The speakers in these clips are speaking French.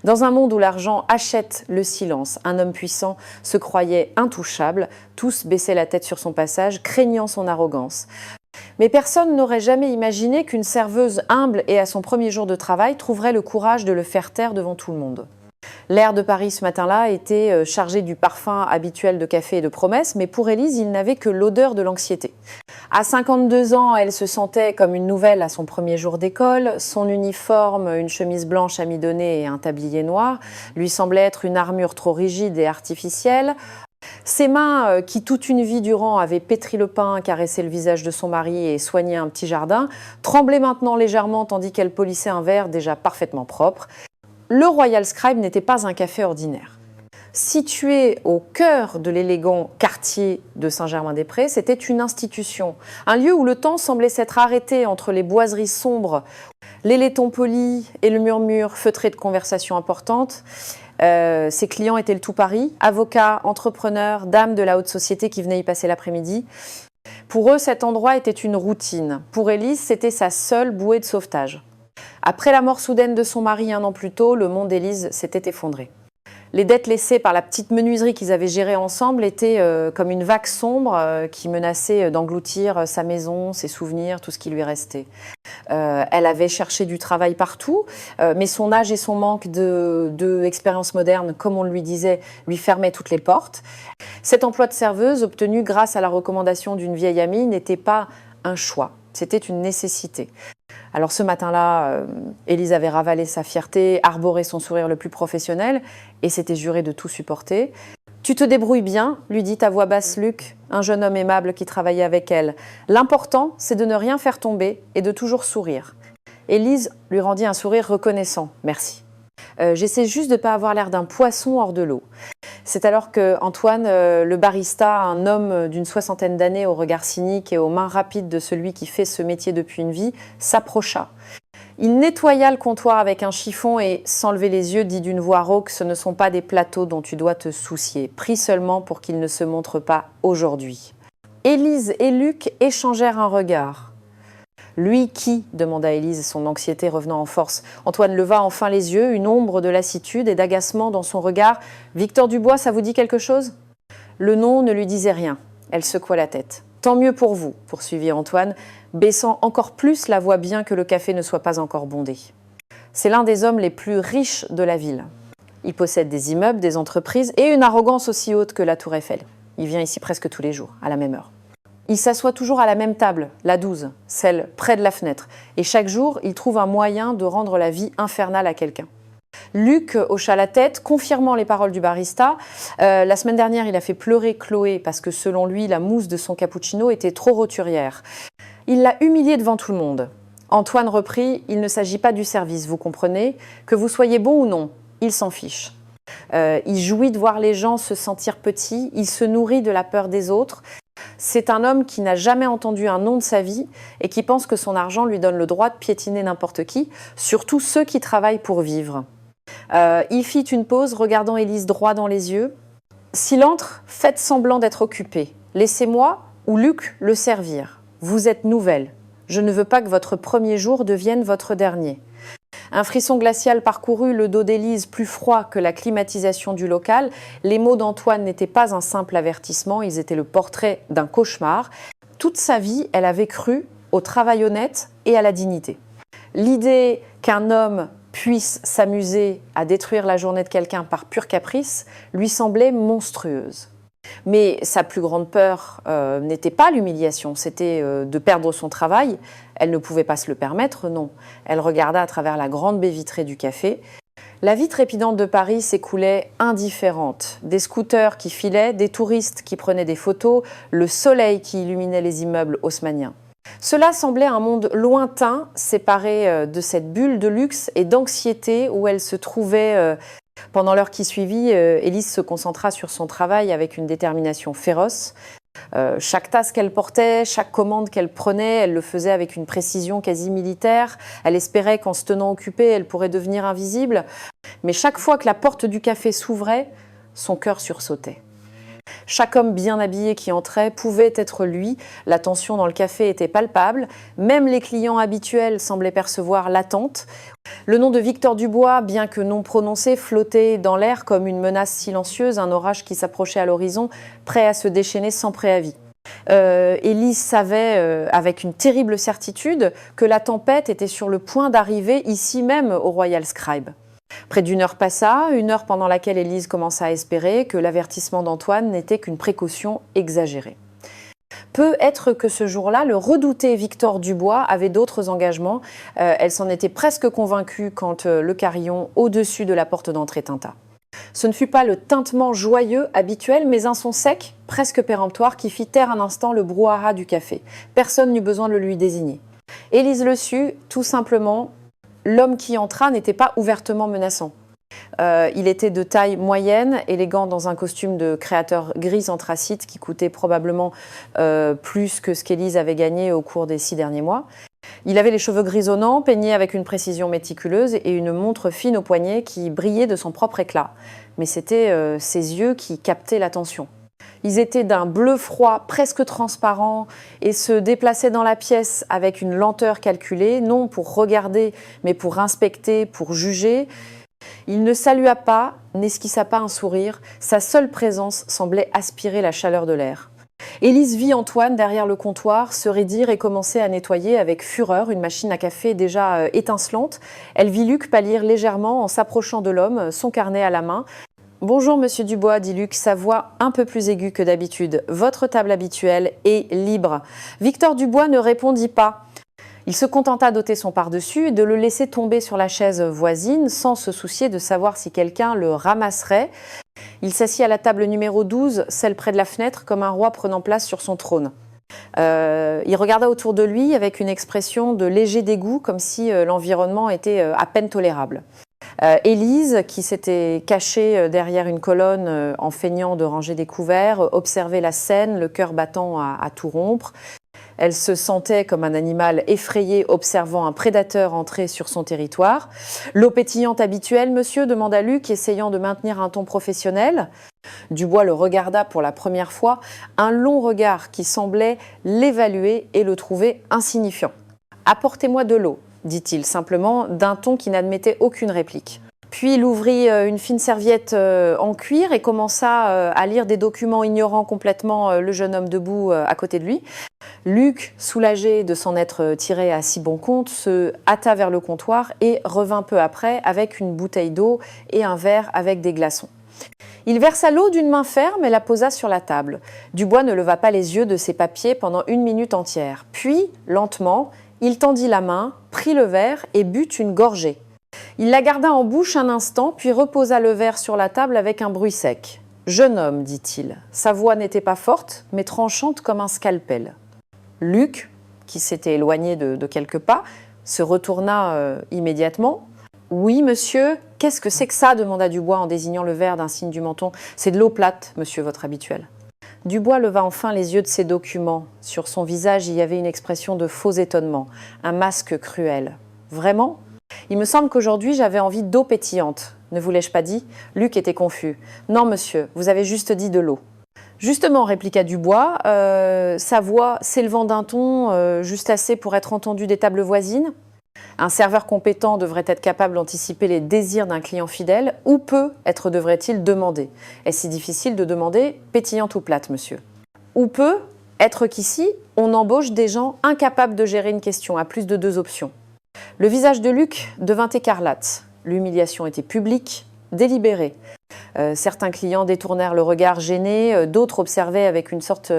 Dans un monde où l'argent achète le silence, un homme puissant se croyait intouchable. Tous baissaient la tête sur son passage, craignant son arrogance. Mais personne n'aurait jamais imaginé qu'une serveuse humble et à son premier jour de travail trouverait le courage de le faire taire devant tout le monde. L'air de Paris ce matin-là était chargé du parfum habituel de café et de promesses, mais pour Élise, il n'avait que l'odeur de l'anxiété. À 52 ans, elle se sentait comme une nouvelle à son premier jour d'école. Son uniforme, une chemise blanche amidonnée et un tablier noir, lui semblait être une armure trop rigide et artificielle. Ses mains, qui toute une vie durant avaient pétri le pain, caressé le visage de son mari et soigné un petit jardin, tremblaient maintenant légèrement tandis qu'elle polissait un verre déjà parfaitement propre. Le Royal Scribe n'était pas un café ordinaire. Situé au cœur de l'élégant quartier de Saint-Germain-des-Prés, c'était une institution, un lieu où le temps semblait s'être arrêté entre les boiseries sombres, les laitons polis et le murmure feutré de conversations importantes. Ses clients étaient le tout Paris, avocats, entrepreneurs, dames de la haute société qui venaient y passer l'après-midi. Pour eux, cet endroit était une routine. Pour Élise, c'était sa seule bouée de sauvetage. Après la mort soudaine de son mari 1 an plus tôt, le monde d'Élise s'était effondré. Les dettes laissées par la petite menuiserie qu'ils avaient gérée ensemble étaient comme une vague sombre qui menaçait d'engloutir sa maison, ses souvenirs, tout ce qui lui restait. Elle avait cherché du travail partout, mais son âge et son manque d'expérience moderne, comme on lui disait, lui fermaient toutes les portes. Cet emploi de serveuse, obtenu grâce à la recommandation d'une vieille amie, n'était pas un choix, c'était une nécessité. Alors ce matin-là, Élise avait ravalé sa fierté, arboré son sourire le plus professionnel et s'était juré de tout supporter. « Tu te débrouilles bien », lui dit à voix basse Luc, un jeune homme aimable qui travaillait avec elle. « L'important, c'est de ne rien faire tomber et de toujours sourire. » Élise lui rendit un sourire reconnaissant. « Merci. J'essaie juste de ne pas avoir l'air d'un poisson hors de l'eau. » C'est alors que Antoine, le barista, un homme d'une 60aine d'années au regard cynique et aux mains rapides de celui qui fait ce métier depuis une vie, s'approcha. Il nettoya le comptoir avec un chiffon et, sans lever les yeux, dit d'une voix rauque « Ce ne sont pas des plateaux dont tu dois te soucier. Prie seulement pour qu'ils ne se montrent pas aujourd'hui. » Élise et Luc échangèrent un regard. « Lui qui ?» demanda Élise, son anxiété revenant en force. Antoine leva enfin les yeux, une ombre de lassitude et d'agacement dans son regard. « Victor Dubois, ça vous dit quelque chose ?» Le nom ne lui disait rien. Elle secoua la tête. « Tant mieux pour vous », poursuivit Antoine, baissant encore plus la voix bien que le café ne soit pas encore bondé. C'est l'un des hommes les plus riches de la ville. Il possède des immeubles, des entreprises et une arrogance aussi haute que la Tour Eiffel. Il vient ici presque tous les jours, à la même heure. Il s'assoit toujours à la même table, la 12, celle près de la fenêtre. Et chaque jour, il trouve un moyen de rendre la vie infernale à quelqu'un. Luc hocha la tête, confirmant les paroles du barista. La semaine dernière, il a fait pleurer Chloé parce que, selon lui, la mousse de son cappuccino était trop roturière. Il l'a humiliée devant tout le monde. Antoine reprit « Il ne s'agit pas du service, vous comprenez ? Que vous soyez bon ou non, il s'en fiche. Il jouit de voir les gens se sentir petits, il se nourrit de la peur des autres. C'est un homme qui n'a jamais entendu un nom de sa vie et qui pense que son argent lui donne le droit de piétiner n'importe qui, surtout ceux qui travaillent pour vivre. » Il fit une pause, regardant Élise droit dans les yeux. « S'il entre, faites semblant d'être occupé. Laissez-moi ou Luc le servir. Vous êtes nouvelle. Je ne veux pas que votre premier jour devienne votre dernier. » Un frisson glacial parcourut le dos d'Élise, plus froid que la climatisation du local. Les mots d'Antoine n'étaient pas un simple avertissement, ils étaient le portrait d'un cauchemar. Toute sa vie, elle avait cru au travail honnête et à la dignité. L'idée qu'un homme puisse s'amuser à détruire la journée de quelqu'un par pur caprice lui semblait monstrueuse. Mais sa plus grande peur n'était pas l'humiliation, c'était de perdre son travail. Elle ne pouvait pas se le permettre, non. Elle regarda à travers la grande baie vitrée du café. La vie trépidante de Paris s'écoulait indifférente. Des scooters qui filaient, des touristes qui prenaient des photos, le soleil qui illuminait les immeubles haussmanniens. Cela semblait un monde lointain, séparé de cette bulle de luxe et d'anxiété où elle se trouvait. Pendant l'heure qui suivit, Élise se concentra sur son travail avec une détermination féroce. Chaque tasse qu'elle portait, chaque commande qu'elle prenait, elle le faisait avec une précision quasi militaire. Elle espérait qu'en se tenant occupée, elle pourrait devenir invisible. Mais chaque fois que la porte du café s'ouvrait, son cœur sursautait. Chaque homme bien habillé qui entrait pouvait être lui, la tension dans le café était palpable, même les clients habituels semblaient percevoir l'attente. Le nom de Victor Dubois, bien que non prononcé, flottait dans l'air comme une menace silencieuse, un orage qui s'approchait à l'horizon, prêt à se déchaîner sans préavis. Élise savait avec une terrible certitude que la tempête était sur le point d'arriver ici même au Royal Scribe. Près d'une heure passa, une heure pendant laquelle Élise commença à espérer que l'avertissement d'Antoine n'était qu'une précaution exagérée. Peut être que ce jour-là, le redouté Victor Dubois avait d'autres engagements. Elle s'en était presque convaincue quand le carillon au-dessus de la porte d'entrée tinta. Ce ne fut pas le tintement joyeux habituel, mais un son sec, presque péremptoire, qui fit taire un instant le brouhaha du café. Personne n'eut besoin de le lui désigner. Élise le sut, tout simplement, l'homme qui entra n'était pas ouvertement menaçant. Il était de taille moyenne, élégant dans un costume de créateur gris anthracite qui coûtait probablement plus que ce qu'Élise avait gagné au cours des 6 derniers mois. Il avait les cheveux grisonnants, peignés avec une précision méticuleuse et une montre fine au poignet qui brillait de son propre éclat. Mais c'était ses yeux qui captaient l'attention. Ils étaient d'un bleu froid, presque transparent, et se déplaçaient dans la pièce avec une lenteur calculée, non pour regarder, mais pour inspecter, pour juger. Il ne salua pas, n'esquissa pas un sourire, sa seule présence semblait aspirer la chaleur de l'air. Élise vit Antoine derrière le comptoir se raidir et commencer à nettoyer avec fureur une machine à café déjà étincelante. Elle vit Luc pâlir légèrement en s'approchant de l'homme, son carnet à la main. « Bonjour, monsieur Dubois, dit Luc, sa voix un peu plus aiguë que d'habitude. Votre table habituelle est libre. » Victor Dubois ne répondit pas. Il se contenta d'ôter son pardessus et de le laisser tomber sur la chaise voisine sans se soucier de savoir si quelqu'un le ramasserait. Il s'assit à la table numéro 12, celle près de la fenêtre, comme un roi prenant place sur son trône. Il regarda autour de lui avec une expression de léger dégoût, comme si l'environnement était à peine tolérable. Élise, qui s'était cachée derrière une colonne en feignant de ranger des couverts, observait la scène, le cœur battant à tout rompre. Elle se sentait comme un animal effrayé observant un prédateur entrer sur son territoire. « L'eau pétillante habituelle, monsieur ?» demanda Luc, essayant de maintenir un ton professionnel. Dubois le regarda pour la première fois, un long regard qui semblait l'évaluer et le trouver insignifiant. « Apportez-moi de l'eau », dit-il simplement, d'un ton qui n'admettait aucune réplique. Puis il ouvrit une fine serviette en cuir et commença à lire des documents, ignorant complètement le jeune homme debout à côté de lui. Luc, soulagé de s'en être tiré à si bon compte, se hâta vers le comptoir et revint peu après avec une bouteille d'eau et un verre avec des glaçons. Il versa l'eau d'une main ferme et la posa sur la table. Dubois ne leva pas les yeux de ses papiers pendant 1 minute entière. Puis, lentement, il tendit la main, prit le verre et but une gorgée. Il la garda en bouche un instant, puis reposa le verre sur la table avec un bruit sec. « Jeune homme, dit-il. » Sa voix n'était pas forte, mais tranchante comme un scalpel. Luc, qui s'était éloigné de quelques pas, se retourna immédiatement. « Oui, monsieur. Qu'est-ce que c'est que ça ?» demanda Dubois en désignant le verre d'un signe du menton. « C'est de l'eau plate, monsieur, votre habituel. » Dubois leva enfin les yeux de ses documents. Sur son visage, il y avait une expression de faux étonnement, un masque cruel. « Vraiment ? Il me semble qu'aujourd'hui, j'avais envie d'eau pétillante. Ne vous l'ai-je pas dit ?» Luc était confus. « Non, monsieur, vous avez juste dit de l'eau. » Justement, répliqua Dubois, sa voix s'élevant d'un ton juste assez pour être entendue des tables voisines. Un serveur compétent devrait être capable d'anticiper les désirs d'un client fidèle. Ou peu être devrait-il demander? Est-ce si difficile de demander pétillante ou plate, monsieur? Ou peu être qu'ici, on embauche des gens incapables de gérer une question à plus de 2 options. Le visage de Luc devint écarlate. L'humiliation était publique, délibérée. Certains clients détournèrent le regard gêné, d'autres observaient avec une sorte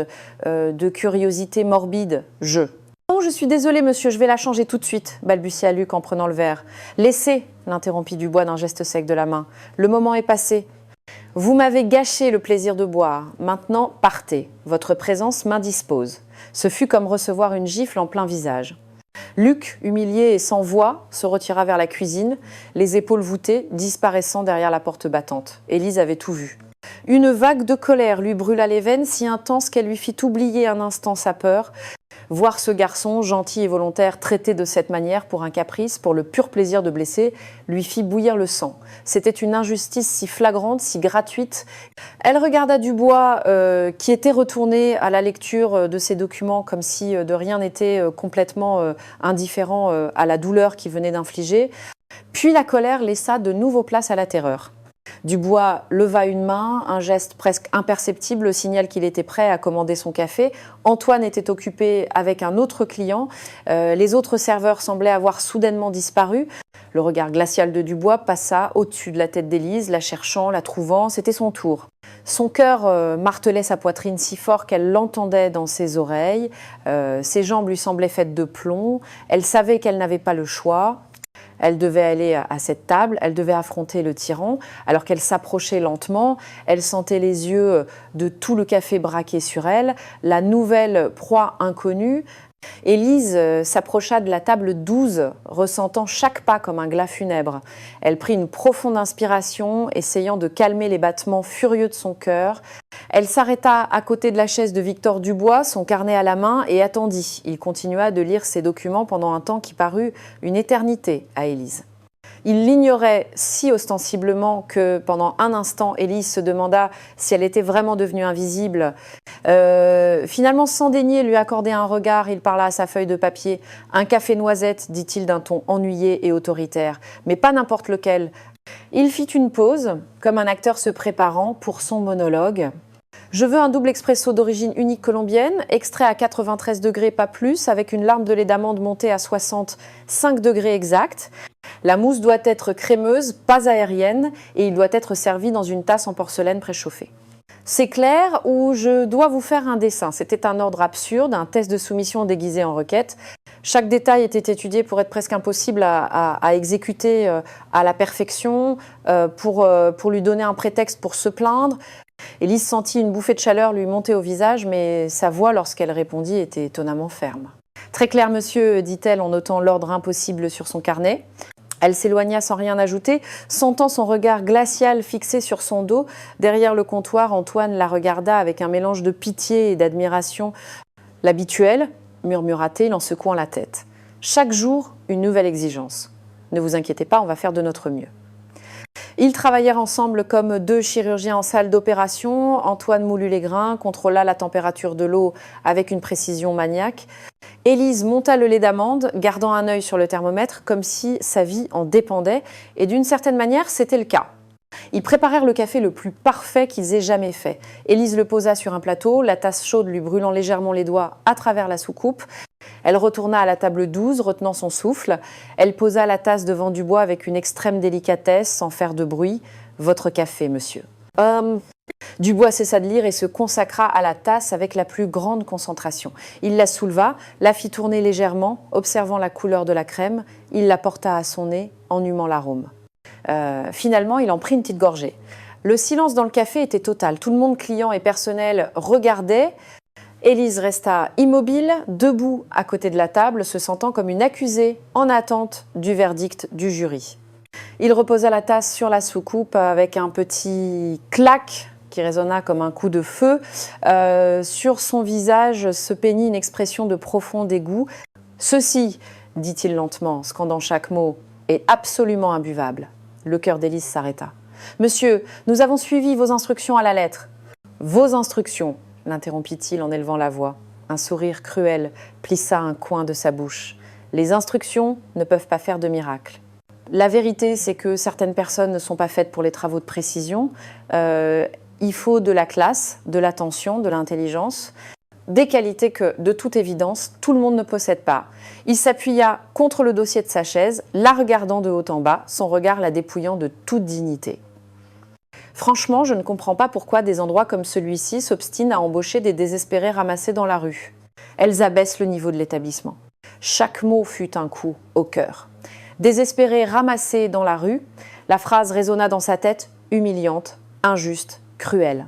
de curiosité morbide. « Je. »« Non, je suis désolé, monsieur, je vais la changer tout de suite, » balbutia Luc en prenant le verre. « Laissez, » l'interrompit Dubois d'un geste sec de la main. « Le moment est passé. Vous m'avez gâché le plaisir de boire. Maintenant, partez. Votre présence m'indispose. » Ce fut comme recevoir une gifle en plein visage. Luc, humilié et sans voix, se retira vers la cuisine, les épaules voûtées, disparaissant derrière la porte battante. Élise avait tout vu. Une vague de colère lui brûla les veines, si intense qu'elle lui fit oublier un instant sa peur. Voir ce garçon, gentil et volontaire, traité de cette manière pour un caprice, pour le pur plaisir de blesser, lui fit bouillir le sang. C'était une injustice si flagrante, si gratuite. Elle regarda Dubois, qui était retourné à la lecture de ses documents comme si de rien n'était, complètement indifférent à la douleur qu'il venait d'infliger. Puis la colère laissa de nouveau place à la terreur. Dubois leva une main, un geste presque imperceptible, signale qu'il était prêt à commander son café. Antoine était occupé avec un autre client. Les autres serveurs semblaient avoir soudainement disparu. Le regard glacial de Dubois passa au-dessus de la tête d'Élise, la cherchant, la trouvant. C'était son tour. Son cœur martelait sa poitrine si fort qu'elle l'entendait dans ses oreilles. Ses jambes lui semblaient faites de plomb. Elle savait qu'elle n'avait pas le choix. Elle devait aller à cette table, elle devait affronter le tyran. Alors qu'elle s'approchait lentement, elle sentait les yeux de tout le café braqué sur elle, la nouvelle proie inconnue. Élise s'approcha de la table 12, ressentant chaque pas comme un glas funèbre. Elle prit une profonde inspiration, essayant de calmer les battements furieux de son cœur. Elle s'arrêta à côté de la chaise de Victor Dubois, son carnet à la main, et attendit. Il continua de lire ses documents pendant un temps qui parut une éternité à Élise. Il l'ignorait si ostensiblement que pendant un instant, Élise se demanda si elle était vraiment devenue invisible. Finalement, sans daigner lui accorder un regard, il parla à sa feuille de papier. « Un café noisette », dit-il d'un ton ennuyé et autoritaire, mais pas n'importe lequel. Il fit une pause, comme un acteur se préparant pour son monologue. Je veux un double expresso d'origine unique colombienne, extrait à 93 degrés, pas plus, avec une larme de lait d'amande montée à 65 degrés exact. La mousse doit être crémeuse, pas aérienne, et il doit être servi dans une tasse en porcelaine préchauffée. C'est clair ou je dois vous faire un dessin. C'était un ordre absurde, un test de soumission déguisé en requête. Chaque détail était étudié pour être presque impossible à exécuter à la perfection, pour lui donner un prétexte pour se plaindre. Élise sentit une bouffée de chaleur lui monter au visage, mais sa voix, lorsqu'elle répondit, était étonnamment ferme. « Très clair, monsieur », dit-elle en notant l'ordre impossible sur son carnet. Elle s'éloigna sans rien ajouter, sentant son regard glacial fixé sur son dos. Derrière le comptoir, Antoine la regarda avec un mélange de pitié et d'admiration. « L'habituel », murmura-t-il en secouant la tête. « Chaque jour, une nouvelle exigence. Ne vous inquiétez pas, on va faire de notre mieux. » Ils travaillèrent ensemble comme deux chirurgiens en salle d'opération. Antoine moulut les grains, contrôla la température de l'eau avec une précision maniaque. Élise monta le lait d'amande, gardant un œil sur le thermomètre, comme si sa vie en dépendait. Et d'une certaine manière, c'était le cas. Ils préparèrent le café le plus parfait qu'ils aient jamais fait. Élise le posa sur un plateau, la tasse chaude lui brûlant légèrement les doigts à travers la soucoupe. Elle retourna à la table 12, retenant son souffle. Elle posa la tasse devant Dubois avec une extrême délicatesse, sans faire de bruit. « Votre café, monsieur. » Dubois cessa de lire et se consacra à la tasse avec la plus grande concentration. Il la souleva, la fit tourner légèrement, observant la couleur de la crème. Il la porta à son nez, en humant l'arôme. Finalement, il en prit une petite gorgée. Le silence dans le café était total. Tout le monde, client et personnel, regardait. Élise resta immobile, debout à côté de la table, se sentant comme une accusée en attente du verdict du jury. Il reposa la tasse sur la soucoupe avec un petit clac qui résonna comme un coup de feu. Sur son visage se peignit une expression de profond dégoût. « Ceci, dit-il lentement, scandant chaque mot, est absolument imbuvable. » Le cœur d'Élise s'arrêta. « Monsieur, nous avons suivi vos instructions à la lettre. »« Vos instructions » l'interrompit-il en élevant la voix. Un sourire cruel plissa un coin de sa bouche. « Les instructions ne peuvent pas faire de miracle. » La vérité, c'est que certaines personnes ne sont pas faites pour les travaux de précision. Il faut de la classe, de l'attention, de l'intelligence, des qualités que, de toute évidence, tout le monde ne possède pas. Il s'appuya contre le dossier de sa chaise, la regardant de haut en bas, son regard la dépouillant de toute dignité. Franchement, je ne comprends pas pourquoi des endroits comme celui-ci s'obstinent à embaucher des désespérés ramassés dans la rue. Elles abaissent le niveau de l'établissement. Chaque mot fut un coup au cœur. Désespérés ramassés dans la rue, la phrase résonna dans sa tête, humiliante, injuste, cruelle.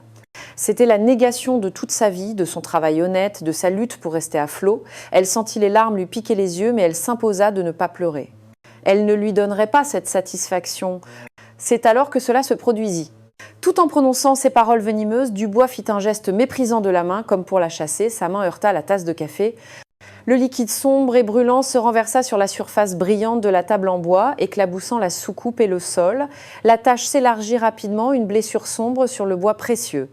C'était la négation de toute sa vie, de son travail honnête, de sa lutte pour rester à flot. Elle sentit les larmes lui piquer les yeux, mais elle s'imposa de ne pas pleurer. Elle ne lui donnerait pas cette satisfaction. C'est alors que cela se produisit. Tout en prononçant ces paroles venimeuses, Dubois fit un geste méprisant de la main, comme pour la chasser. Sa main heurta la tasse de café. Le liquide sombre et brûlant se renversa sur la surface brillante de la table en bois, éclaboussant la soucoupe et le sol. La tache s'élargit rapidement, une blessure sombre sur le bois précieux.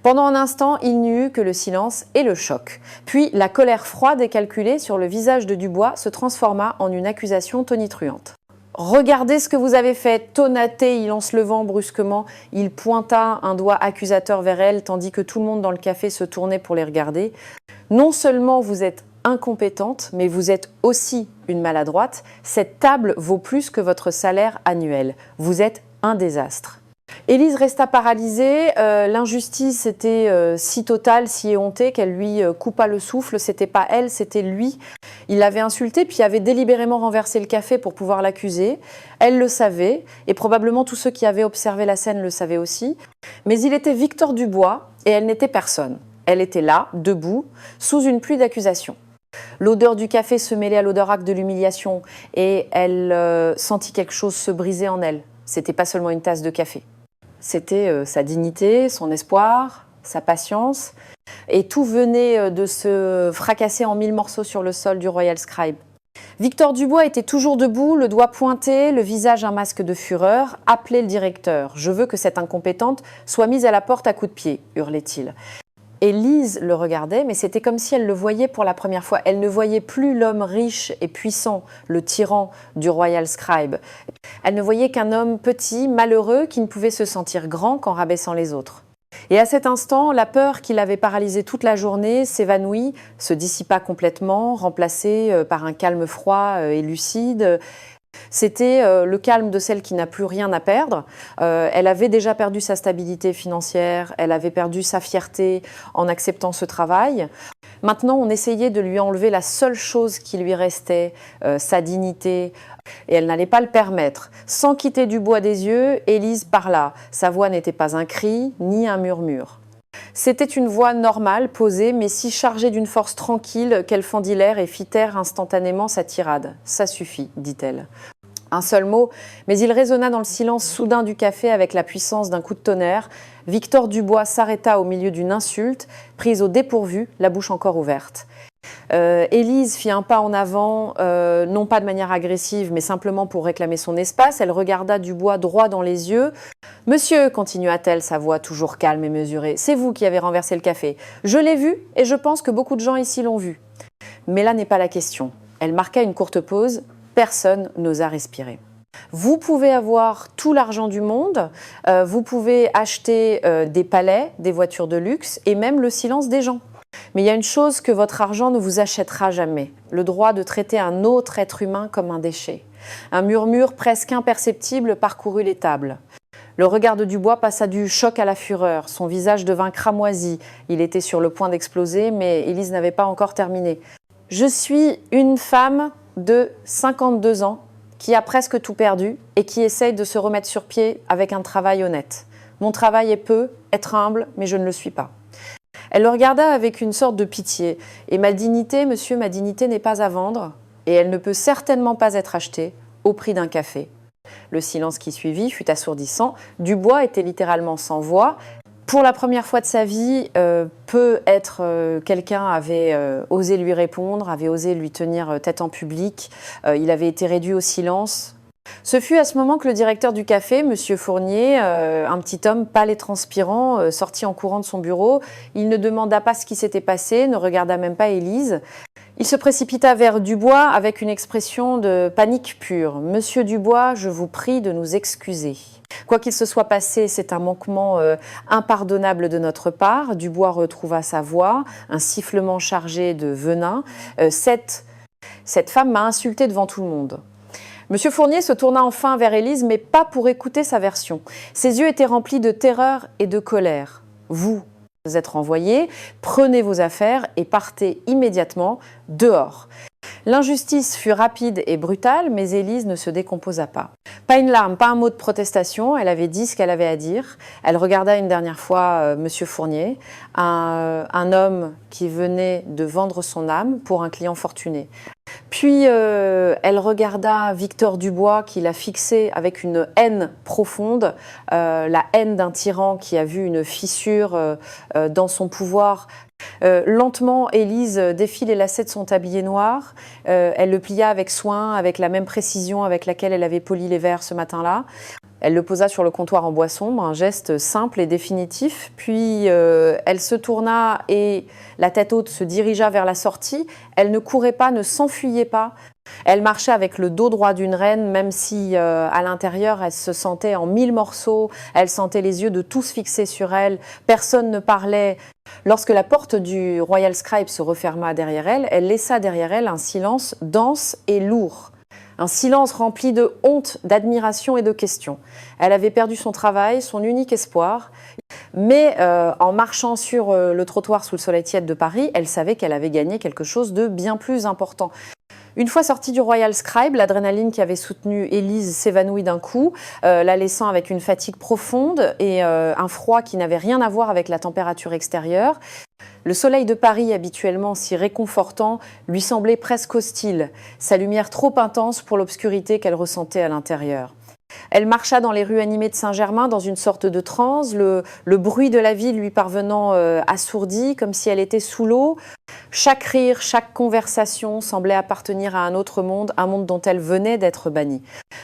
Pendant un instant, il n'y eut que le silence et le choc. Puis la colère froide et calculée sur le visage de Dubois se transforma en une accusation tonitruante. « Regardez ce que vous avez fait !» tonnaté-il en se levant brusquement. Il pointa un doigt accusateur vers elle, tandis que tout le monde dans le café se tournait pour les regarder. « Non seulement vous êtes incompétente, mais vous êtes aussi une maladroite. Cette table vaut plus que votre salaire annuel. Vous êtes un désastre. » Élise resta paralysée. L'injustice était si totale, si éhontée qu'elle lui coupa le souffle. C'était pas elle, c'était lui. Il l'avait insultée puis avait délibérément renversé le café pour pouvoir l'accuser. Elle le savait et probablement tous ceux qui avaient observé la scène le savaient aussi. Mais il était Victor Dubois et elle n'était personne. Elle était là, debout, sous une pluie d'accusations. L'odeur du café se mêlait à l'odeur âcre de l'humiliation et elle sentit quelque chose se briser en elle. C'était pas seulement une tasse de café. C'était sa dignité, son espoir, sa patience. Et tout venait de se fracasser en 1000 morceaux sur le sol du Royal Scribe. Victor Dubois était toujours debout, le doigt pointé, le visage un masque de fureur. « Appelez le directeur. Je veux que cette incompétente soit mise à la porte à coups de pied », hurlait-il. Élise le regardait, mais c'était comme si elle le voyait pour la première fois. Elle ne voyait plus l'homme riche et puissant, le tyran du Royal Scribe. Elle ne voyait qu'un homme petit, malheureux, qui ne pouvait se sentir grand qu'en rabaissant les autres. Et à cet instant, la peur qui l'avait paralysée toute la journée s'évanouit, se dissipa complètement, remplacée par un calme froid et lucide. C'était le calme de celle qui n'a plus rien à perdre. Elle avait déjà perdu sa stabilité financière, elle avait perdu sa fierté en acceptant ce travail. Maintenant, on essayait de lui enlever la seule chose qui lui restait, sa dignité, et elle n'allait pas le permettre. Sans quitter Dubois des yeux, Élise parla. Sa voix n'était pas un cri, ni un murmure. C'était une voix normale, posée, mais si chargée d'une force tranquille qu'elle fendit l'air et fit taire instantanément sa tirade. « Ça suffit », dit-elle. Un seul mot, mais il résonna dans le silence soudain du café avec la puissance d'un coup de tonnerre. Victor Dubois s'arrêta au milieu d'une insulte, prise au dépourvu, la bouche encore ouverte. Élise fit un pas en avant, non pas de manière agressive, mais simplement pour réclamer son espace. Elle regarda Dubois droit dans les yeux. « Monsieur, continua-t-elle, sa voix toujours calme et mesurée, c'est vous qui avez renversé le café. Je l'ai vu et je pense que beaucoup de gens ici l'ont vu. Mais là n'est pas la question. » Elle marqua une courte pause. Personne n'osa respirer. Vous pouvez avoir tout l'argent du monde, vous pouvez acheter des palais, des voitures de luxe et même le silence des gens. Mais il y a une chose que votre argent ne vous achètera jamais, le droit de traiter un autre être humain comme un déchet. Un murmure presque imperceptible parcourut les tables. Le regard de Dubois passa du choc à la fureur, son visage devint cramoisi. Il était sur le point d'exploser, mais Élise n'avait pas encore terminé. « Je suis une femme de 52 ans qui a presque tout perdu et qui essaye de se remettre sur pied avec un travail honnête. Mon travail est peu, être humble, mais je ne le suis pas. » Elle le regarda avec une sorte de pitié. « Et ma dignité, monsieur, ma dignité n'est pas à vendre et elle ne peut certainement pas être achetée au prix d'un café. » Le silence qui suivit fut assourdissant. Dubois était littéralement sans voix. Pour la première fois de sa vie, quelqu'un avait osé lui répondre, avait osé lui tenir tête en public. Il avait été réduit au silence. Ce fut à ce moment que le directeur du café, M. Fournier, un petit homme pâle et transpirant, sortit en courant de son bureau. Il ne demanda pas ce qui s'était passé, ne regarda même pas Élise. Il se précipita vers Dubois avec une expression de panique pure. « Monsieur Dubois, je vous prie de nous excuser. » Quoi qu'il se soit passé, c'est un manquement impardonnable de notre part. Dubois retrouva sa voix, un sifflement chargé de venin. Cette femme m'a insulté devant tout le monde. Monsieur Fournier se tourna enfin vers Élise, mais pas pour écouter sa version. Ses yeux étaient remplis de terreur et de colère. « Vous êtes renvoyé, prenez vos affaires et partez immédiatement dehors. » L'injustice fut rapide et brutale, mais Élise ne se décomposa pas. Pas une larme, pas un mot de protestation, elle avait dit ce qu'elle avait à dire. Elle regarda une dernière fois Monsieur Fournier, un homme qui venait de vendre son âme pour un client fortuné. Puis elle regarda Victor Dubois qui l'a fixé avec une haine profonde, la haine d'un tyran qui a vu une fissure dans son pouvoir. Lentement, Élise défit les lacets de son tablier noir. Elle le plia avec soin, avec la même précision avec laquelle elle avait poli les verres ce matin-là. Elle le posa sur le comptoir en bois sombre, un geste simple et définitif. Puis elle se tourna et, la tête haute, se dirigea vers la sortie. Elle ne courait pas, ne s'enfuyait pas. Elle marchait avec le dos droit d'une reine, même si à l'intérieur, elle se sentait en 1000 morceaux. Elle sentait les yeux de tous fixés sur elle. Personne ne parlait. Lorsque la porte du Royal Scribe se referma derrière elle, elle laissa derrière elle un silence dense et lourd. Un silence rempli de honte, d'admiration et de questions. Elle avait perdu son travail, son unique espoir. Mais en marchant sur le trottoir sous le soleil tiède de Paris, elle savait qu'elle avait gagné quelque chose de bien plus important. Une fois sortie du Royal Scribe, l'adrénaline qui avait soutenu Élise s'évanouit d'un coup, la laissant avec une fatigue profonde et un froid qui n'avait rien à voir avec la température extérieure. Le soleil de Paris, habituellement si réconfortant, lui semblait presque hostile, sa lumière trop intense pour l'obscurité qu'elle ressentait à l'intérieur. Elle marcha dans les rues animées de Saint-Germain dans une sorte de transe, le bruit de la ville lui parvenant assourdi, comme si elle était sous l'eau. Chaque rire, chaque conversation semblait appartenir à un autre monde, un monde dont elle venait d'être bannie.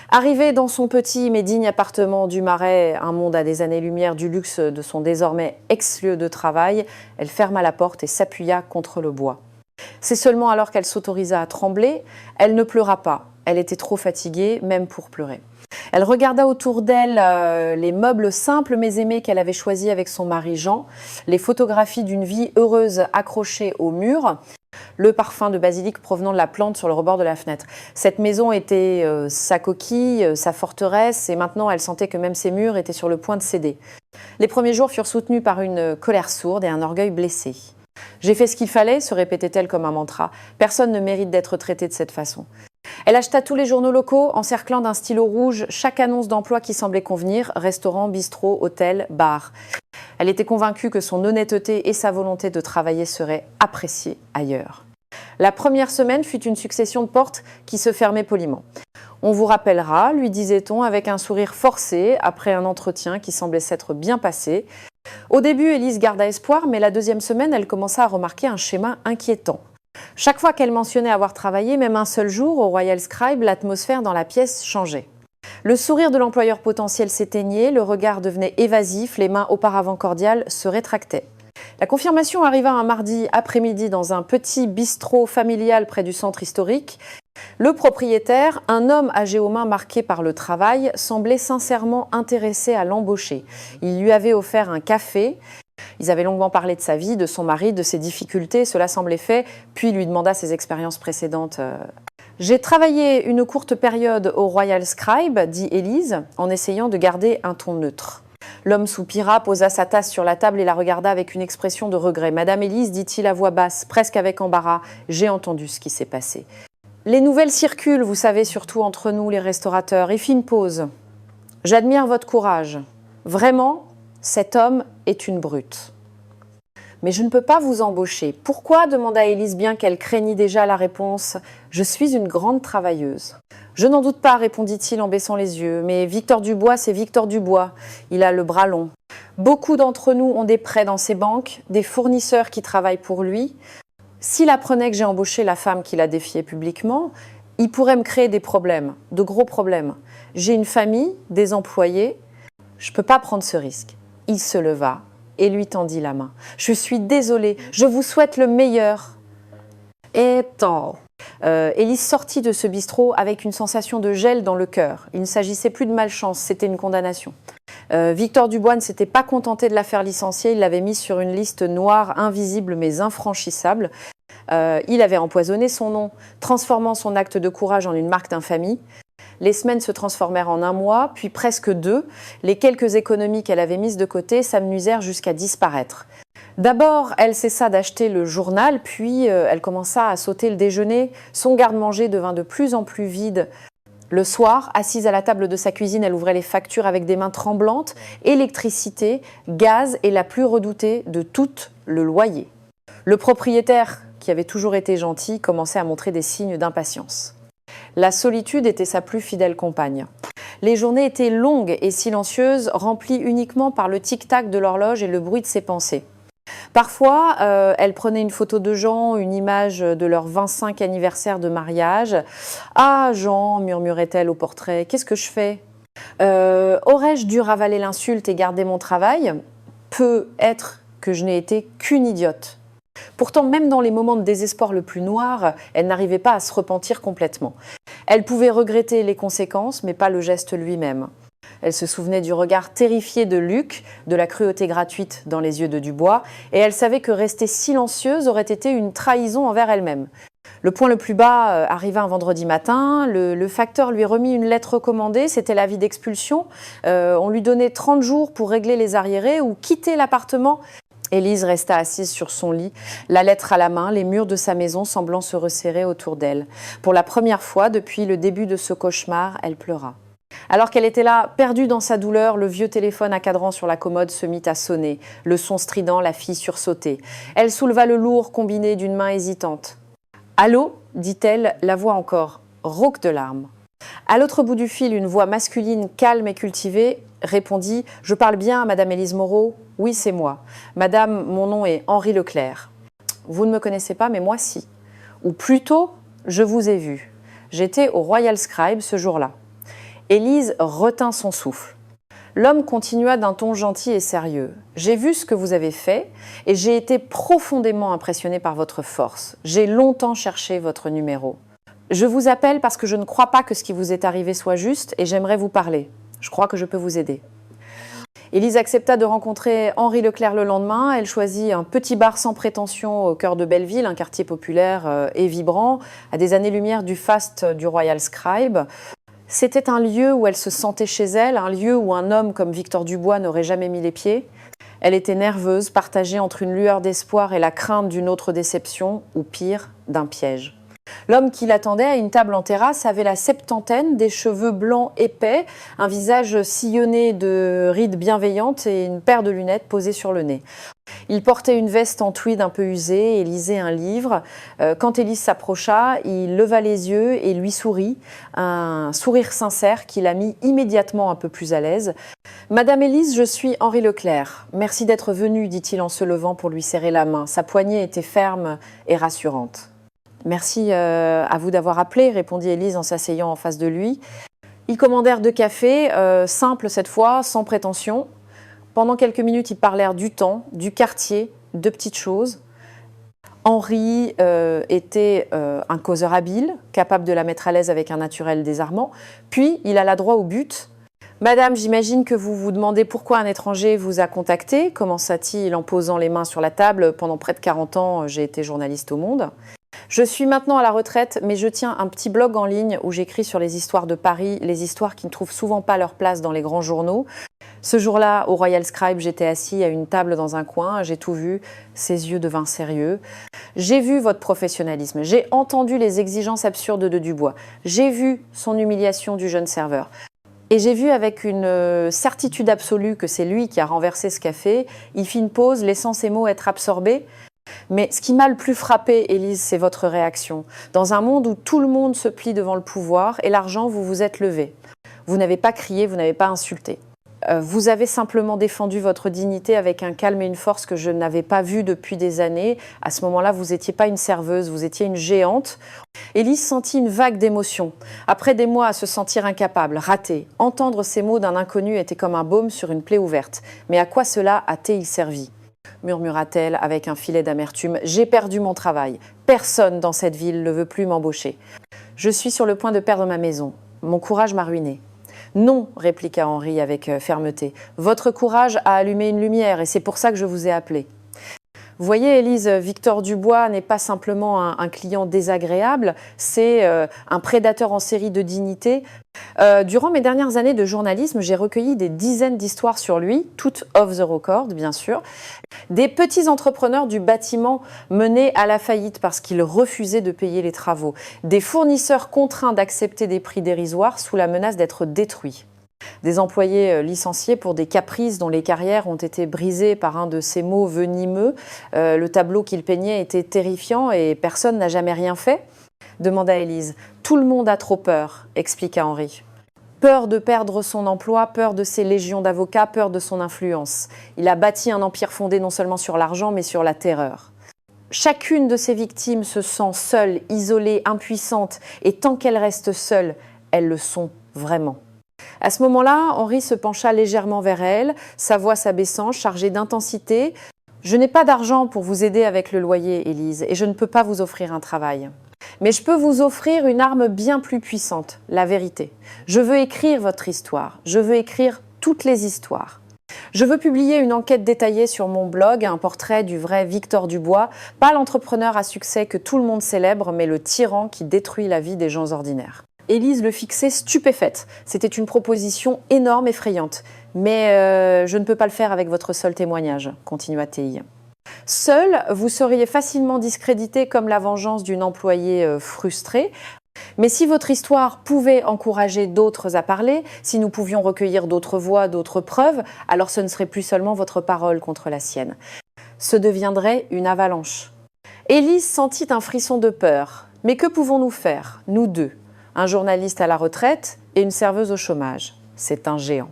Arrivée dans son petit mais digne appartement du Marais, un monde à des années-lumière du luxe de son désormais ex-lieu de travail, elle ferma la porte et s'appuya contre le bois. C'est seulement alors qu'elle s'autorisa à trembler. Elle ne pleura pas. Elle était trop fatiguée, même pour pleurer. Elle regarda autour d'elle les meubles simples mais aimés qu'elle avait choisis avec son mari Jean, les photographies d'une vie heureuse accrochées au mur, le parfum de basilic provenant de la plante sur le rebord de la fenêtre. Cette maison était sa coquille, sa forteresse, et maintenant elle sentait que même ses murs étaient sur le point de céder. Les premiers jours furent soutenus par une colère sourde et un orgueil blessé. « J'ai fait ce qu'il fallait », se répétait-elle comme un mantra. « Personne ne mérite d'être traité de cette façon. » Elle acheta tous les journaux locaux, encerclant d'un stylo rouge chaque annonce d'emploi qui semblait convenir, restaurant, bistrot, hôtel, bar. Elle était convaincue que son honnêteté et sa volonté de travailler seraient appréciées ailleurs. La première semaine fut une succession de portes qui se fermaient poliment. « On vous rappellera », lui disait-on avec un sourire forcé, après un entretien qui semblait s'être bien passé. Au début, Élise garda espoir, mais la deuxième semaine, elle commença à remarquer un schéma inquiétant. Chaque fois qu'elle mentionnait avoir travaillé, même un seul jour, au Royal Scribe, l'atmosphère dans la pièce changeait. Le sourire de l'employeur potentiel s'éteignait, le regard devenait évasif, les mains auparavant cordiales se rétractaient. La confirmation arriva un mardi après-midi dans un petit bistrot familial près du centre historique. Le propriétaire, un homme âgé aux mains marquées par le travail, semblait sincèrement intéressé à l'embaucher. Il lui avait offert un café. Ils avaient longuement parlé de sa vie, de son mari, de ses difficultés, cela semblait fait, puis il lui demanda ses expériences précédentes. « J'ai travaillé une courte période au Royal Scribe », dit Élise, en essayant de garder un ton neutre. L'homme soupira, posa sa tasse sur la table et la regarda avec une expression de regret. « Madame Élise, dit-il à voix basse, presque avec embarras, j'ai entendu ce qui s'est passé. Les nouvelles circulent, vous savez, surtout entre nous, les restaurateurs. » Et fit une pause. « J'admire votre courage. Vraiment, cet homme est une brute. » « Mais je ne peux pas vous embaucher. »« Pourquoi » demanda Élise, bien qu'elle craignît déjà la réponse. « Je suis une grande travailleuse. »« Je n'en doute pas, répondit-il en baissant les yeux. Mais Victor Dubois, c'est Victor Dubois. Il a le bras long. Beaucoup d'entre nous ont des prêts dans ses banques, des fournisseurs qui travaillent pour lui. S'il apprenait que j'ai embauché la femme qu'il a défiée publiquement, il pourrait me créer des problèmes, de gros problèmes. J'ai une famille, des employés. Je ne peux pas prendre ce risque. » Il se leva et lui tendit la main. « Je suis désolée, je vous souhaite le meilleur. » Et tant. Élise sortit de ce bistrot avec une sensation de gel dans le cœur. Il ne s'agissait plus de malchance, c'était une condamnation. Victor Dubois ne s'était pas contenté de la faire licencier, il l'avait mise sur une liste noire, invisible mais infranchissable. Il avait empoisonné son nom, transformant son acte de courage en une marque d'infamie. Les semaines se transformèrent en un mois, puis presque 2. Les quelques économies qu'elle avait mises de côté s'amenuisèrent jusqu'à disparaître. D'abord, elle cessa d'acheter le journal, puis elle commença à sauter le déjeuner. Son garde-manger devint de plus en plus vide. Le soir, assise à la table de sa cuisine, elle ouvrait les factures avec des mains tremblantes. Électricité, gaz et la plus redoutée de toutes, le loyer. Le propriétaire, qui avait toujours été gentil, commençait à montrer des signes d'impatience. La solitude était sa plus fidèle compagne. Les journées étaient longues et silencieuses, remplies uniquement par le tic-tac de l'horloge et le bruit de ses pensées. Parfois, elle prenait une photo de Jean, une image de leur 25 anniversaire de mariage. « Ah, Jean », murmurait-elle au portrait, « qu'est-ce que je fais ? Aurais-je dû ravaler l'insulte et garder mon travail ? Peut être que je n'ai été qu'une idiote. » Pourtant, même dans les moments de désespoir le plus noir, elle n'arrivait pas à se repentir complètement. Elle pouvait regretter les conséquences, mais pas le geste lui-même. Elle se souvenait du regard terrifié de Luc, de la cruauté gratuite dans les yeux de Dubois, et elle savait que rester silencieuse aurait été une trahison envers elle-même. Le point le plus bas arriva un vendredi matin, le facteur lui remit une lettre recommandée, c'était l'avis d'expulsion. On lui donnait 30 jours pour régler les arriérés ou quitter l'appartement. Élise resta assise sur son lit, la lettre à la main, les murs de sa maison semblant se resserrer autour d'elle. Pour la première fois depuis le début de ce cauchemar, elle pleura. Alors qu'elle était là, perdue dans sa douleur, le vieux téléphone à cadran sur la commode se mit à sonner. Le son strident la fit sursauter. Elle souleva le lourd combiné d'une main hésitante. « Allô » dit-elle, la voix encore rauque de larmes. À l'autre bout du fil, une voix masculine calme et cultivée répondit « Je parle bien à Madame Élise Moreau ? Oui, c'est moi. Madame, mon nom est Henri Leclerc. Vous ne me connaissez pas, mais moi si. Ou plutôt, je vous ai vu. J'étais au Royal Scribe ce jour-là. » Élise retint son souffle. L'homme continua d'un ton gentil et sérieux. « J'ai vu ce que vous avez fait et j'ai été profondément impressionné par votre force. J'ai longtemps cherché votre numéro. Je vous appelle parce que je ne crois pas que ce qui vous est arrivé soit juste et j'aimerais vous parler. Je crois que je peux vous aider. » Élise accepta de rencontrer Henri Leclerc le lendemain. Elle choisit un petit bar sans prétention au cœur de Belleville, un quartier populaire et vibrant, à des années-lumière du faste du Royal Scribe. C'était un lieu où elle se sentait chez elle, un lieu où un homme comme Victor Dubois n'aurait jamais mis les pieds. Elle était nerveuse, partagée entre une lueur d'espoir et la crainte d'une autre déception, ou pire, d'un piège. L'homme qui l'attendait à une table en terrasse avait la septantaine, des cheveux blancs épais, un visage sillonné de rides bienveillantes et une paire de lunettes posées sur le nez. Il portait une veste en tweed un peu usée et lisait un livre. Quand Élise s'approcha, il leva les yeux et lui sourit, un sourire sincère qui la mit immédiatement un peu plus à l'aise. « Madame Élise, je suis Henri Leclerc. Merci d'être venue, dit-il en se levant pour lui serrer la main. Sa poignée était ferme et rassurante. « Merci à vous d'avoir appelé, répondit Élise en s'asseyant en face de lui. Ils commandèrent 2 cafés, simples cette fois, sans prétention. Pendant quelques minutes, ils parlèrent du temps, du quartier, de petites choses. Henri était un causeur habile, capable de la mettre à l'aise avec un naturel désarmant. Puis, il alla droit au but. « Madame, j'imagine que vous vous demandez pourquoi un étranger vous a contacté, commença-t-il en posant les mains sur la table. Pendant près de 40 ans, j'ai été journaliste au Monde. Je suis maintenant à la retraite, mais je tiens un petit blog en ligne où j'écris sur les histoires de Paris, les histoires qui ne trouvent souvent pas leur place dans les grands journaux. Ce jour-là, au Royal Scribe, j'étais assis à une table dans un coin, j'ai tout vu, ses yeux devinrent sérieux. J'ai vu votre professionnalisme, j'ai entendu les exigences absurdes de Dubois, j'ai vu son humiliation du jeune serveur. Et j'ai vu avec une certitude absolue que c'est lui qui a renversé ce café. Il fit une pause, laissant ses mots être absorbés. Mais ce qui m'a le plus frappé, Élise, c'est votre réaction. Dans un monde où tout le monde se plie devant le pouvoir et l'argent, vous vous êtes levé. Vous n'avez pas crié, vous n'avez pas insulté. Vous avez simplement défendu votre dignité avec un calme et une force que je n'avais pas vu depuis des années. À ce moment-là, vous n'étiez pas une serveuse, vous étiez une géante. Élise sentit une vague d'émotion. Après des mois à se sentir incapable, ratée, entendre ces mots d'un inconnu était comme un baume sur une plaie ouverte. Mais à quoi cela a-t-il servi ? Murmura-t-elle avec un filet d'amertume. « J'ai perdu mon travail. Personne dans cette ville ne veut plus m'embaucher. Je suis sur le point de perdre ma maison. Mon courage m'a ruinée. » « Non, répliqua Henri avec fermeté. Votre courage a allumé une lumière et c'est pour ça que je vous ai appelé. Vous voyez, Élise, Victor Dubois n'est pas simplement un client désagréable, c'est un prédateur en série de dignité. Durant mes dernières années de journalisme, j'ai recueilli des dizaines d'histoires sur lui, toutes off the record, bien sûr. Des petits entrepreneurs du bâtiment menés à la faillite parce qu'ils refusaient de payer les travaux. Des fournisseurs contraints d'accepter des prix dérisoires sous la menace d'être détruits. Des employés licenciés pour des caprices dont les carrières ont été brisées par un de ces mots venimeux. Le tableau qu'il peignait était terrifiant et personne n'a jamais rien fait, demanda Élise. Tout le monde a trop peur, expliqua Henri. Peur de perdre son emploi, peur de ses légions d'avocats, peur de son influence. Il a bâti un empire fondé non seulement sur l'argent, mais sur la terreur. Chacune de ses victimes se sent seule, isolée, impuissante, et tant qu'elles restent seules, elles le sont vraiment. À ce moment-là, Henri se pencha légèrement vers elle, sa voix s'abaissant, chargée d'intensité. « Je n'ai pas d'argent pour vous aider avec le loyer, Élise, et je ne peux pas vous offrir un travail. Mais je peux vous offrir une arme bien plus puissante, la vérité. Je veux écrire votre histoire, je veux écrire toutes les histoires. Je veux publier une enquête détaillée sur mon blog, un portrait du vrai Victor Dubois, pas l'entrepreneur à succès que tout le monde célèbre, mais le tyran qui détruit la vie des gens ordinaires. » Élise le fixait stupéfaite. C'était une proposition énorme, effrayante. « Mais je ne peux pas le faire avec votre seul témoignage », continua-t-il. Seul, vous seriez facilement discrédité comme la vengeance d'une employée frustrée. Mais si votre histoire pouvait encourager d'autres à parler, si nous pouvions recueillir d'autres voix, d'autres preuves, alors ce ne serait plus seulement votre parole contre la sienne. Ce deviendrait une avalanche. Élise sentit un frisson de peur. Mais que pouvons-nous faire, nous deux, un journaliste à la retraite et une serveuse au chômage? C'est un géant.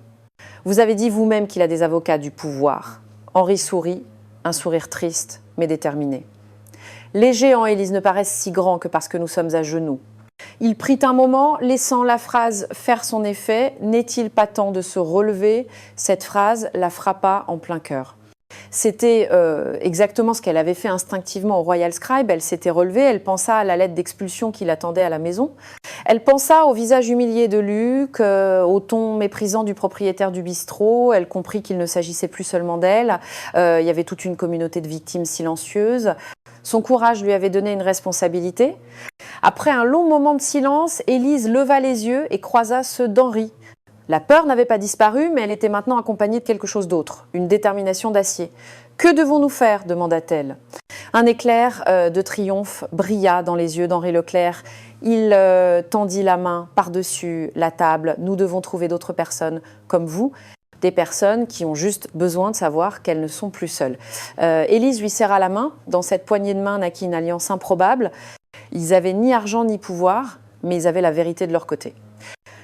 Vous avez dit vous-même qu'il a des avocats du pouvoir. Henri sourit, un sourire triste, mais déterminé. Les géants, Élise, ne paraissent si grands que parce que nous sommes à genoux. Il prit un moment, laissant la phrase faire son effet. N'est-il pas temps de se relever? Cette phrase la frappa en plein cœur. C'était exactement ce qu'elle avait fait instinctivement au Royal Scribe. Elle s'était relevée, elle pensa à la lettre d'expulsion qui l'attendait à la maison. Elle pensa au visage humilié de Luc, au ton méprisant du propriétaire du bistrot. Elle comprit qu'il ne s'agissait plus seulement d'elle. Il y avait toute une communauté de victimes silencieuses. Son courage lui avait donné une responsabilité. Après un long moment de silence, Élise leva les yeux et croisa ceux d'Henri. La peur n'avait pas disparu, mais elle était maintenant accompagnée de quelque chose d'autre, une détermination d'acier. « Que devons-nous faire ?» demanda-t-elle. Un éclair de triomphe brilla dans les yeux d'Henri Leclerc. Il tendit la main par-dessus la table. « Nous devons trouver d'autres personnes comme vous, des personnes qui ont juste besoin de savoir qu'elles ne sont plus seules. » Élise lui serra la main. Dans cette poignée de main naquit une alliance improbable. Ils n'avaient ni argent ni pouvoir, mais ils avaient la vérité de leur côté.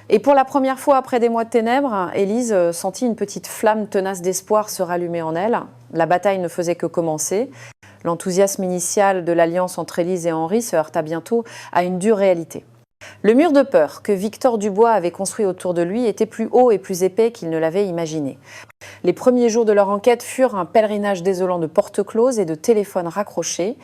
Et pour la première fois après des mois de ténèbres, Élise sentit une petite flamme tenace d'espoir se rallumer en elle. La bataille ne faisait que commencer. L'enthousiasme initial de l'alliance entre Élise et Henri se heurta bientôt à une dure réalité. Le mur de peur que Victor Dubois avait construit autour de lui était plus haut et plus épais qu'il ne l'avait imaginé. Les premiers jours de leur enquête furent un pèlerinage désolant de portes closes et de téléphones raccrochés.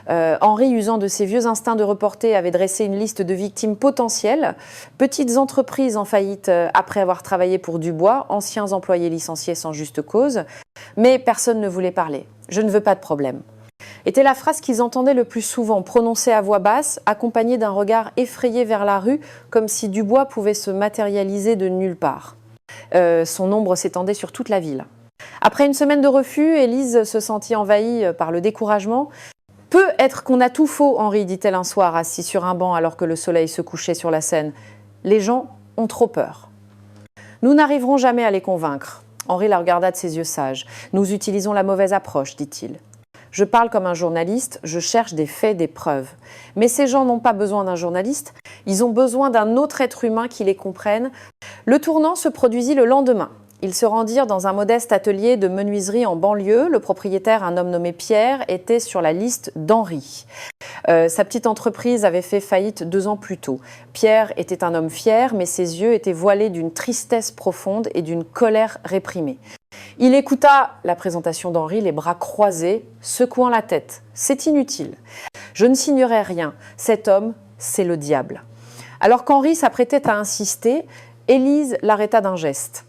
Henri, usant de ses vieux instincts de reporter, avait dressé une liste de victimes potentielles, petites entreprises en faillite après avoir travaillé pour Dubois, anciens employés licenciés sans juste cause, mais personne ne voulait parler. « Je ne veux pas de problème » était la phrase qu'ils entendaient le plus souvent, prononcée à voix basse, accompagnée d'un regard effrayé vers la rue, comme si Dubois pouvait se matérialiser de nulle part. Son ombre s'étendait sur toute la ville. Après une semaine de refus, Élise se sentit envahie par le découragement. « Peut être qu'on a tout faux, Henri, dit-elle un soir, assis sur un banc alors que le soleil se couchait sur la Seine. Les gens ont trop peur. Nous n'arriverons jamais à les convaincre. » Henri la regarda de ses yeux sages. « Nous utilisons la mauvaise approche, dit-il. Je parle comme un journaliste, je cherche des faits, des preuves. Mais ces gens n'ont pas besoin d'un journaliste, ils ont besoin d'un autre être humain qui les comprenne. » Le tournant se produisit le lendemain. Ils se rendirent dans un modeste atelier de menuiserie en banlieue. Le propriétaire, un homme nommé Pierre, était sur la liste d'Henri. Sa petite entreprise avait fait faillite 2 ans plus tôt. Pierre était un homme fier, mais ses yeux étaient voilés d'une tristesse profonde et d'une colère réprimée. Il écouta la présentation d'Henri, les bras croisés, secouant la tête. « C'est inutile. Je ne signerai rien. Cet homme, c'est le diable. » Alors qu'Henri s'apprêtait à insister, Élise l'arrêta d'un geste.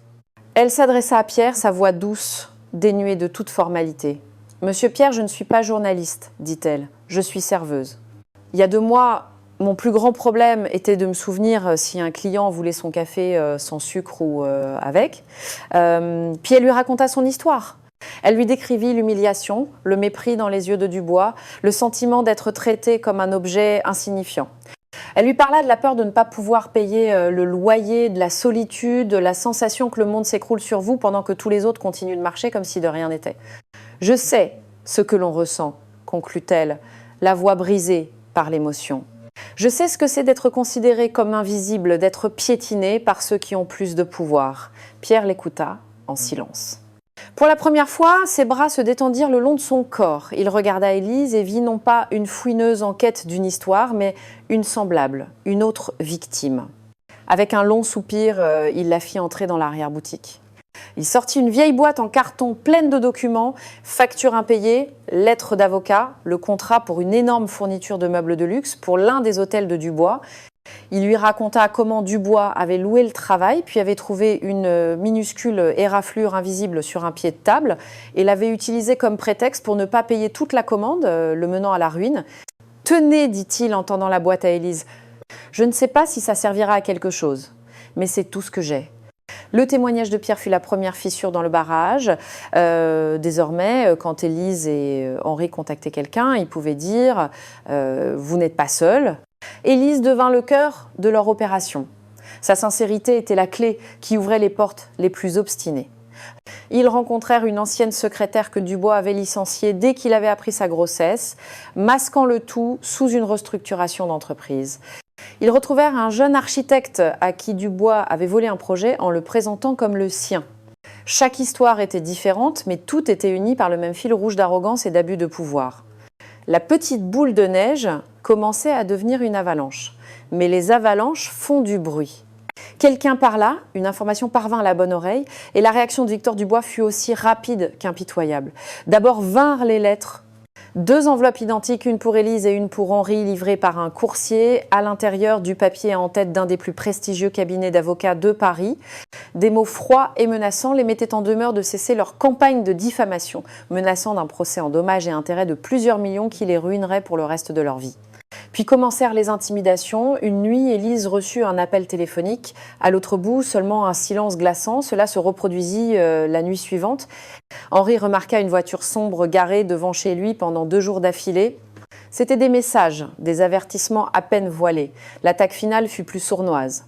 Elle s'adressa à Pierre, sa voix douce, dénuée de toute formalité. « Monsieur Pierre, je ne suis pas journaliste, dit-elle. Je suis serveuse. Il y a 2 mois, mon plus grand problème était de me souvenir si un client voulait son café sans sucre ou avec. Puis elle lui raconta son histoire. Elle lui décrivit l'humiliation, le mépris dans les yeux de Dubois, le sentiment d'être traité comme un objet insignifiant. Elle lui parla de la peur de ne pas pouvoir payer le loyer, de la solitude, de la sensation que le monde s'écroule sur vous pendant que tous les autres continuent de marcher comme si de rien n'était. « Je sais ce que l'on ressent », conclut-elle, la voix brisée par l'émotion. Je sais ce que c'est d'être considéré comme invisible, d'être piétiné par ceux qui ont plus de pouvoir. » Pierre l'écouta en silence. Pour la première fois, ses bras se détendirent le long de son corps. Il regarda Élise et vit non pas une fouineuse en quête d'une histoire, mais une semblable, une autre victime. Avec un long soupir, il la fit entrer dans l'arrière-boutique. Il sortit une vieille boîte en carton pleine de documents, factures impayées, lettres d'avocat, le contrat pour une énorme fourniture de meubles de luxe pour l'un des hôtels de Dubois. Il lui raconta comment Dubois avait loué le travail, puis avait trouvé une minuscule éraflure invisible sur un pied de table et l'avait utilisée comme prétexte pour ne pas payer toute la commande, le menant à la ruine. « Tenez, dit-il en tendant la boîte à Élise, je ne sais pas si ça servira à quelque chose, mais c'est tout ce que j'ai. » Le témoignage de Pierre fut la première fissure dans le barrage. Désormais, quand Élise et Henri contactaient quelqu'un, ils pouvaient dire « Vous n'êtes pas seul ». Élise devint le cœur de leur opération. Sa sincérité était la clé qui ouvrait les portes les plus obstinées. Ils rencontrèrent une ancienne secrétaire que Dubois avait licenciée dès qu'il avait appris sa grossesse, masquant le tout sous une restructuration d'entreprise. Ils retrouvèrent un jeune architecte à qui Dubois avait volé un projet en le présentant comme le sien. Chaque histoire était différente, mais toutes étaient unies par le même fil rouge d'arrogance et d'abus de pouvoir. La petite boule de neige commençait à devenir une avalanche. Mais les avalanches font du bruit. Quelqu'un parla, une information parvint à la bonne oreille, et la réaction de Victor Dubois fut aussi rapide qu'impitoyable. D'abord vinrent les lettres. 2 enveloppes identiques, une pour Élise et une pour Henri, livrées par un coursier, à l'intérieur du papier en tête d'un des plus prestigieux cabinets d'avocats de Paris. Des mots froids et menaçants les mettaient en demeure de cesser leur campagne de diffamation, menaçant d'un procès en dommages et intérêts de plusieurs millions qui les ruinerait pour le reste de leur vie. Puis commencèrent les intimidations. Une nuit, Élise reçut un appel téléphonique. À l'autre bout, seulement un silence glaçant. Cela se reproduisit la nuit suivante. Henri remarqua une voiture sombre garée devant chez lui pendant 2 jours d'affilée. C'étaient des messages, des avertissements à peine voilés. L'attaque finale fut plus sournoise.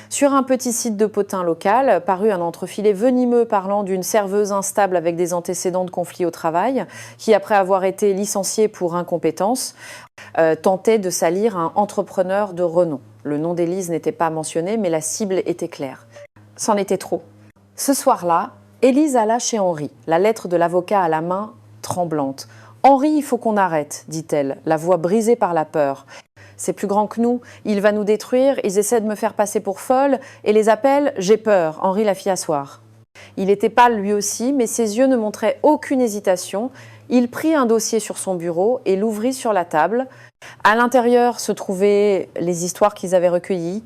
Sur un petit site de potin local, parut un entrefilet venimeux parlant d'une serveuse instable avec des antécédents de conflits au travail, qui, après avoir été licenciée pour incompétence, tentait de salir un entrepreneur de renom. Le nom d'Élise n'était pas mentionné, mais la cible était claire. C'en était trop. Ce soir-là, Élise alla chez Henri, la lettre de l'avocat à la main, tremblante. « Henri, il faut qu'on arrête, dit-elle, la voix brisée par la peur. C'est plus grand que nous, il va nous détruire, ils essaient de me faire passer pour folle, et les appels, j'ai peur. » Henri la fit asseoir. Il était pâle lui aussi, mais ses yeux ne montraient aucune hésitation. Il prit un dossier sur son bureau et l'ouvrit sur la table. À l'intérieur se trouvaient les histoires qu'ils avaient recueillies,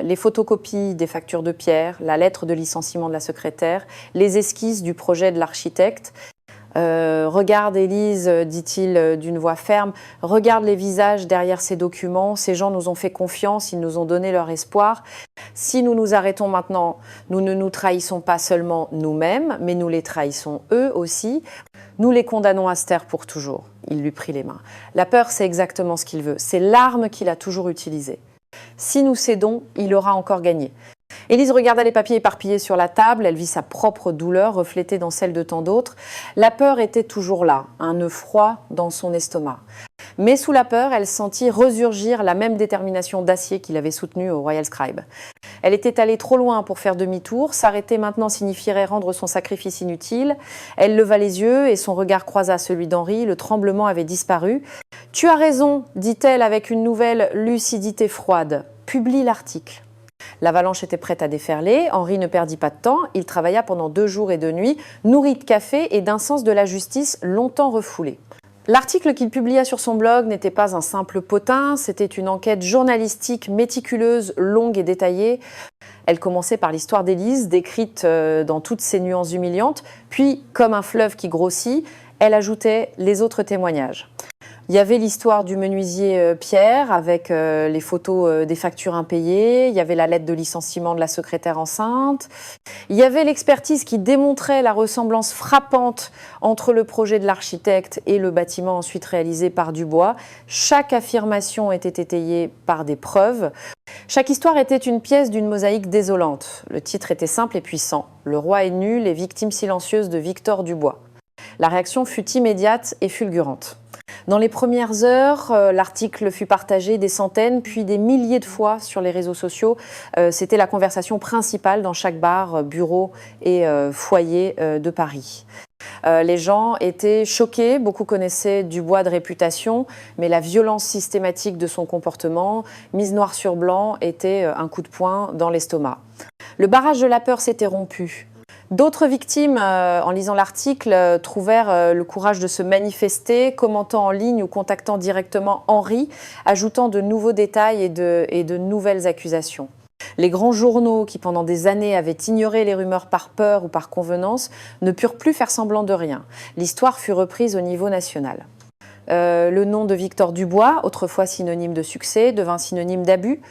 les photocopies des factures de Pierre, la lettre de licenciement de la secrétaire, les esquisses du projet de l'architecte. Regarde Élise, dit-il d'une voix ferme, regarde les visages derrière ces documents, ces gens nous ont fait confiance, ils nous ont donné leur espoir. Si nous nous arrêtons maintenant, nous ne nous trahissons pas seulement nous-mêmes, mais nous les trahissons eux aussi. Nous les condamnons à se taire pour toujours. Il lui prit les mains. La peur, c'est exactement ce qu'il veut, c'est l'arme qu'il a toujours utilisée. Si nous cédons, il aura encore gagné. Élise regarda les papiers éparpillés sur la table, elle vit sa propre douleur reflétée dans celle de tant d'autres. La peur était toujours là, un nœud froid dans son estomac. Mais sous la peur, elle sentit resurgir la même détermination d'acier qui l'avait soutenue au Royal Scribe. Elle était allée trop loin pour faire demi-tour, s'arrêter maintenant signifierait rendre son sacrifice inutile. Elle leva les yeux et son regard croisa celui d'Henri, le tremblement avait disparu. « Tu as raison, dit-elle avec une nouvelle lucidité froide. Publie l'article. » L'avalanche était prête à déferler, Henri ne perdit pas de temps, il travailla pendant 2 jours et 2 nuits, nourri de café et d'un sens de la justice longtemps refoulé. L'article qu'il publia sur son blog n'était pas un simple potin, c'était une enquête journalistique méticuleuse, longue et détaillée. Elle commençait par l'histoire d'Élise, décrite dans toutes ses nuances humiliantes, puis, comme un fleuve qui grossit, elle ajoutait les autres témoignages. Il y avait l'histoire du menuisier Pierre avec les photos des factures impayées, il y avait la lettre de licenciement de la secrétaire enceinte, il y avait l'expertise qui démontrait la ressemblance frappante entre le projet de l'architecte et le bâtiment ensuite réalisé par Dubois. Chaque affirmation était étayée par des preuves. Chaque histoire était une pièce d'une mosaïque désolante. Le titre était simple et puissant. Le roi est nu, les victimes silencieuses de Victor Dubois. La réaction fut immédiate et fulgurante. Dans les premières heures, l'article fut partagé des centaines, puis des milliers de fois sur les réseaux sociaux. C'était la conversation principale dans chaque bar, bureau et foyer de Paris. Les gens étaient choqués, beaucoup connaissaient Dubois de réputation, mais la violence systématique de son comportement, mise noir sur blanc, était un coup de poing dans l'estomac. Le barrage de la peur s'était rompu. D'autres victimes, en lisant l'article, trouvèrent le courage de se manifester, commentant en ligne ou contactant directement Henri, ajoutant de nouveaux détails et de nouvelles accusations. Les grands journaux, qui pendant des années avaient ignoré les rumeurs par peur ou par convenance, ne purent plus faire semblant de rien. L'histoire fut reprise au niveau national. Le nom de Victor Dubois, autrefois synonyme de succès, devint synonyme d'abus.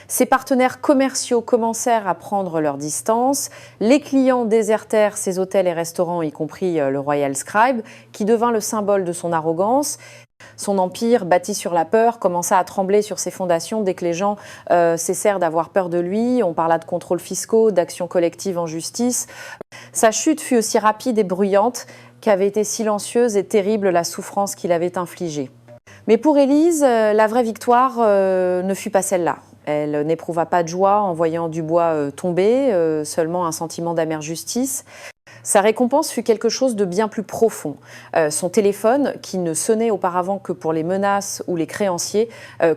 Ses partenaires commerciaux commencèrent à prendre leur distance. Les clients désertèrent ses hôtels et restaurants, y compris le Royal Scribe, qui devint le symbole de son arrogance. Son empire, bâti sur la peur, commença à trembler sur ses fondations dès que les gens cessèrent d'avoir peur de lui. On parla de contrôles fiscaux, d'actions collectives en justice. Sa chute fut aussi rapide et bruyante qu'avait été silencieuse et terrible la souffrance qu'il avait infligée. Mais pour Élise, la vraie victoire ne fut pas celle-là. Elle n'éprouva pas de joie en voyant Dubois tomber, seulement un sentiment d'amère justice. Sa récompense fut quelque chose de bien plus profond. Son téléphone, qui ne sonnait auparavant que pour les menaces ou les créanciers,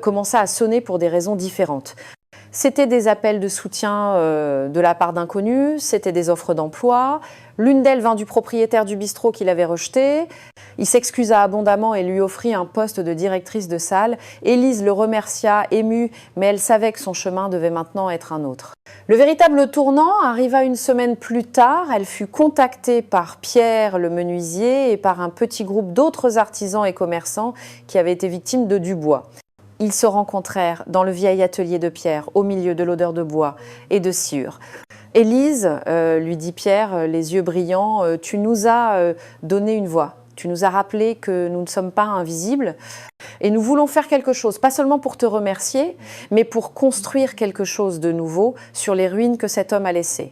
commença à sonner pour des raisons différentes. C'était des appels de soutien de la part d'inconnus, c'était des offres d'emploi. L'une d'elles vint du propriétaire du bistrot qui l'avait rejeté. Il s'excusa abondamment et lui offrit un poste de directrice de salle. Élise le remercia, émue, mais elle savait que son chemin devait maintenant être un autre. Le véritable tournant arriva une semaine plus tard. Elle fut contactée par Pierre le menuisier et par un petit groupe d'autres artisans et commerçants qui avaient été victimes de Dubois. Ils se rencontrèrent dans le vieil atelier de Pierre, au milieu de l'odeur de bois et de sciure. « Élise, lui dit Pierre, les yeux brillants, tu nous as donné une voix. Tu nous as rappelé que nous ne sommes pas invisibles et nous voulons faire quelque chose, pas seulement pour te remercier, mais pour construire quelque chose de nouveau sur les ruines que cet homme a laissées. »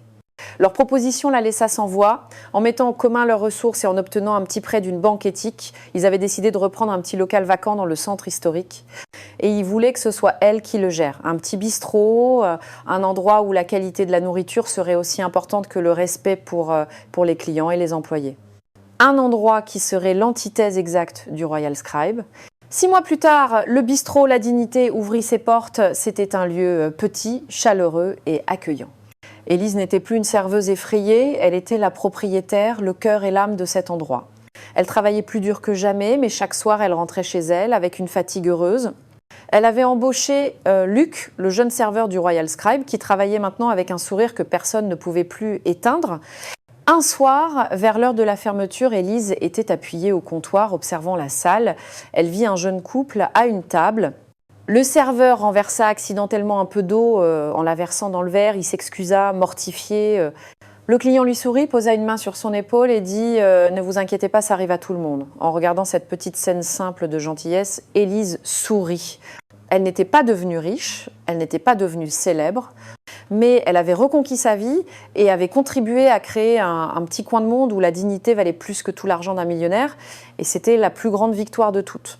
Leur proposition la laissa sans voix. En mettant en commun leurs ressources et en obtenant un petit prêt d'une banque éthique, ils avaient décidé de reprendre un petit local vacant dans le centre historique. Et ils voulaient que ce soit elle qui le gère. Un petit bistrot, un endroit où la qualité de la nourriture serait aussi importante que le respect pour les clients et les employés. Un endroit qui serait l'antithèse exacte du Royal Scribe. 6 mois plus tard, le bistrot La Dignité ouvrit ses portes. C'était un lieu petit, chaleureux et accueillant. Élise n'était plus une serveuse effrayée, elle était la propriétaire, le cœur et l'âme de cet endroit. Elle travaillait plus dur que jamais, mais chaque soir, elle rentrait chez elle avec une fatigue heureuse. Elle avait embauché Luc, le jeune serveur du Royal Scribe, qui travaillait maintenant avec un sourire que personne ne pouvait plus éteindre. Un soir, vers l'heure de la fermeture, Élise était appuyée au comptoir, observant la salle. Elle vit un jeune couple à une table. Le serveur renversa accidentellement un peu d'eau en la versant dans le verre. Il s'excusa, mortifié. Le client lui sourit, posa une main sur son épaule et dit « Ne vous inquiétez pas, ça arrive à tout le monde ». En regardant cette petite scène simple de gentillesse, Élise sourit. Elle n'était pas devenue riche, elle n'était pas devenue célèbre, mais elle avait reconquis sa vie et avait contribué à créer un petit coin de monde où la dignité valait plus que tout l'argent d'un millionnaire. Et c'était la plus grande victoire de toutes.